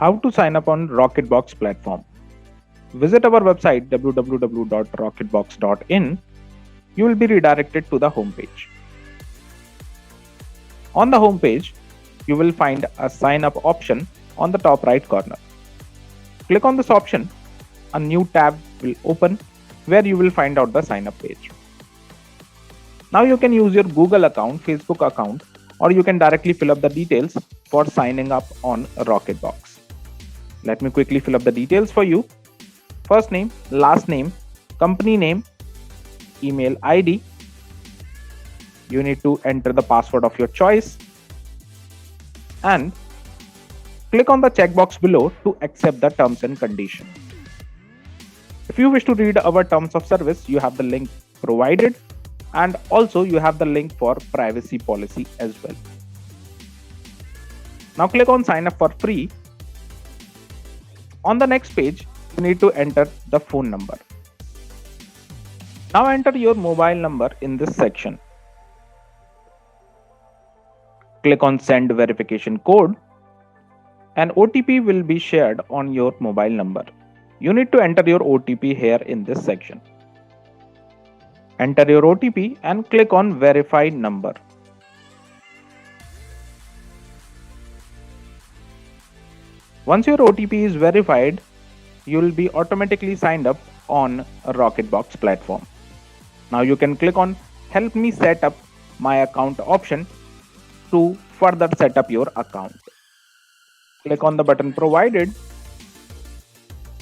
How to sign up on Rocketbox platform. Visit our website www.rocketbox.in. You will be redirected to the home page. On the home page, you will find a sign up option on the top right corner. Click on this option. A new tab will open where you will find out the sign up page. Now you can use your Google account, Facebook account, or you can directly fill up the details for signing up on Rocketbox. Let me quickly fill up the details for you. First name, last name, company name, email ID. You need to enter the password of your choice and click on the checkbox below to accept the terms and conditions. If you wish to read our terms of service, you have the link provided, and also you have the link for privacy policy as well. Now click on sign up for free. On the next page, you need to enter the phone number. Now enter your mobile number in this section. Click on send verification code. An OTP will be shared on your mobile number. You need to enter your OTP here in this section. Enter your OTP and click on verify number. Once your OTP is verified, you will be automatically signed up on a Rocketbox platform. Now you can click on help me set up my account option to further set up your account. Click on the button provided.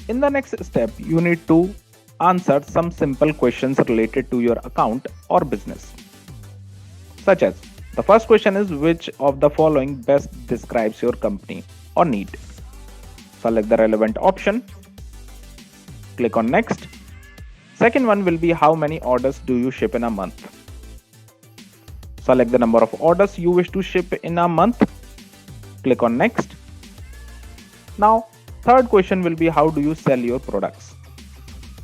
In the next step, you need to answer some simple questions related to your account or business. Such as, the first question is which of the following best describes your company or need. Select the relevant option. Click on next. Second one will be how many orders do you ship in a month. Select the number of orders you wish to ship in a month. Click on next. Now, third question will be how do you sell your products.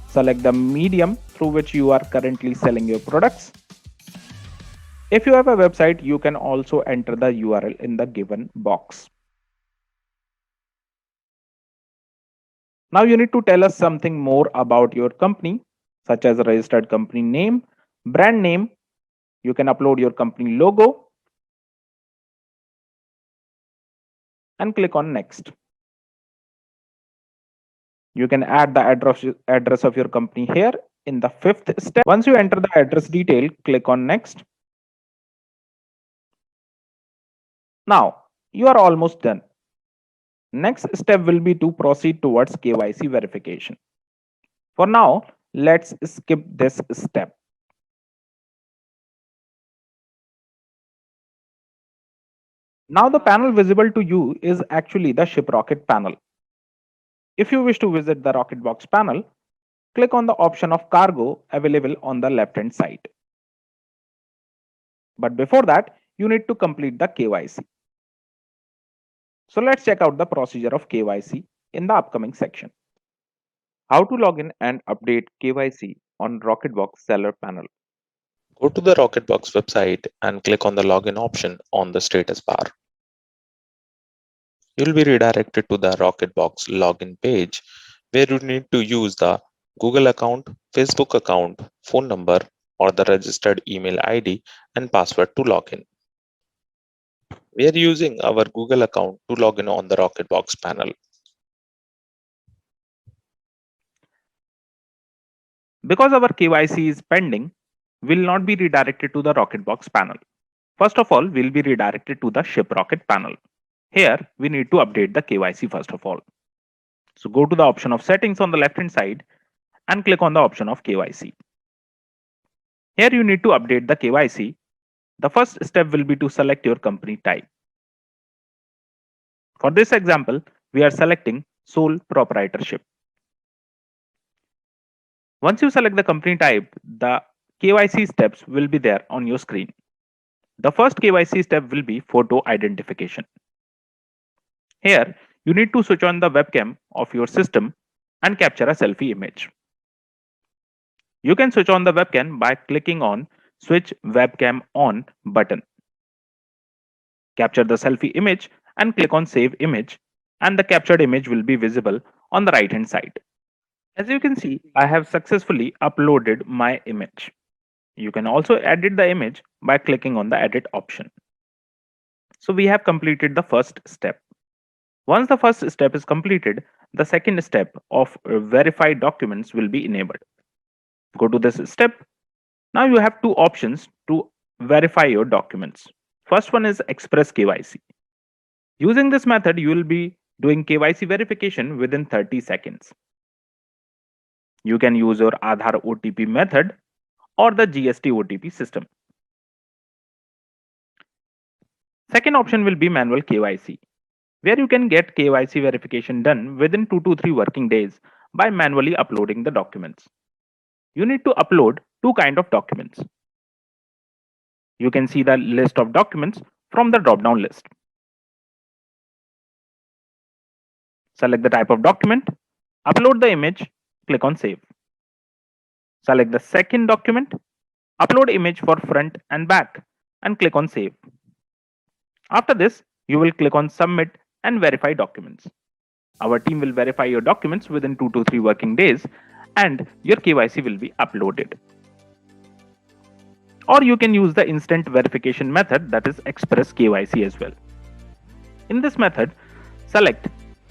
Select the medium through which you are currently selling your products. If you have a website, you can also enter the URL in the given box. Now you need to tell us something more about your company, such as a registered company name, brand name. You can upload your company logo and click on next. You can add the address of your company here in the fifth step. Once you enter the address detail, click on next. Now you are almost done. Next step will be to proceed towards KYC verification. For now, let's skip this step. Now the panel visible to you is actually the Shiprocket panel. If you wish to visit the Rocketbox panel, click on the option of cargo available on the left hand side. But before that, you need to complete the KYC. So let's check out the procedure of KYC in the upcoming section. How to log in and update KYC on Rocketbox Seller panel. Go to the Rocketbox website and click on the login option on the status bar. You will be redirected to the Rocketbox login page where you need to use the Google account, Facebook account, phone number, or the registered email ID and password to log in. We are using our Google account to log in on the Rocketbox panel. Because our KYC is pending, we will not be redirected to the Rocketbox panel. First of all, we'll be redirected to the Shiprocket panel. Here, we need to update the KYC first of all. So go to the option of settings on the left hand side and click on the option of KYC. Here you need to update the KYC. The first step will be to select your company type. For this example, we are selecting sole proprietorship. Once you select the company type, the KYC steps will be there on your screen. The first KYC step will be photo identification. Here, you need to switch on the webcam of your system and capture a selfie image. You can switch on the webcam by clicking on Switch Webcam On button. Capture the selfie image and click on Save Image and the captured image will be visible on the right hand side. As you can see, I have successfully uploaded my image. You can also edit the image by clicking on the edit option. So we have completed the first step. Once the first step is completed, the second step of verify documents will be enabled. Go to this step. Now you have two options to verify your documents. First one is Express KYC. Using this method, you will be doing KYC verification within 30 seconds. You can use your Aadhaar OTP method or the GST OTP system. Second option will be manual KYC, where you can get KYC verification done within 2 to 3 working days by manually uploading the documents. You need to upload two kind of documents. You can see the list of documents from the drop down list. Select the type of document, upload the image, click on save. Select the second document, upload image for front and back and click on save. After this, you will click on submit and verify documents. Our team will verify your documents within 2 to 3 working days and your KYC will be uploaded. Or you can use the instant verification method, that is Express KYC as well. In this method, select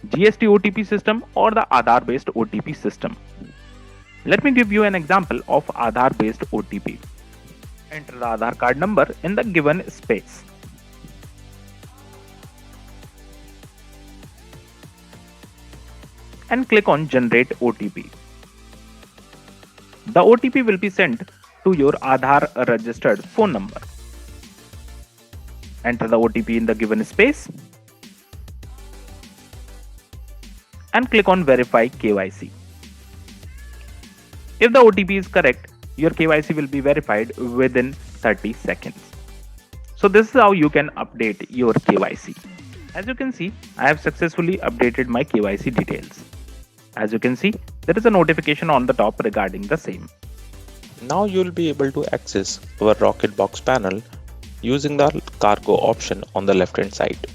GST OTP system or the Aadhaar based OTP system. Let me give you an example of Aadhaar based OTP. Enter the Aadhaar card number in the given space. And click on generate OTP. The OTP will be sent to your Aadhaar registered phone number. Enter the OTP in the given space and click on verify KYC. If the OTP is correct, your KYC will be verified within 30 seconds. So this is how you can update your KYC. As you can see, I have successfully updated my KYC details. As you can see, there is a notification on the top regarding the same. Now you will be able to access our Rocketbox panel using the cargo option on the left hand side.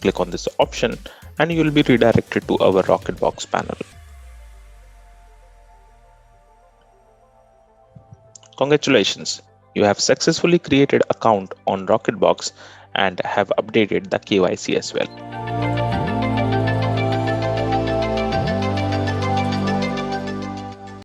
Click on this option and you will be redirected to our Rocketbox panel. Congratulations, you have successfully created account on Rocketbox and have updated the KYC as well.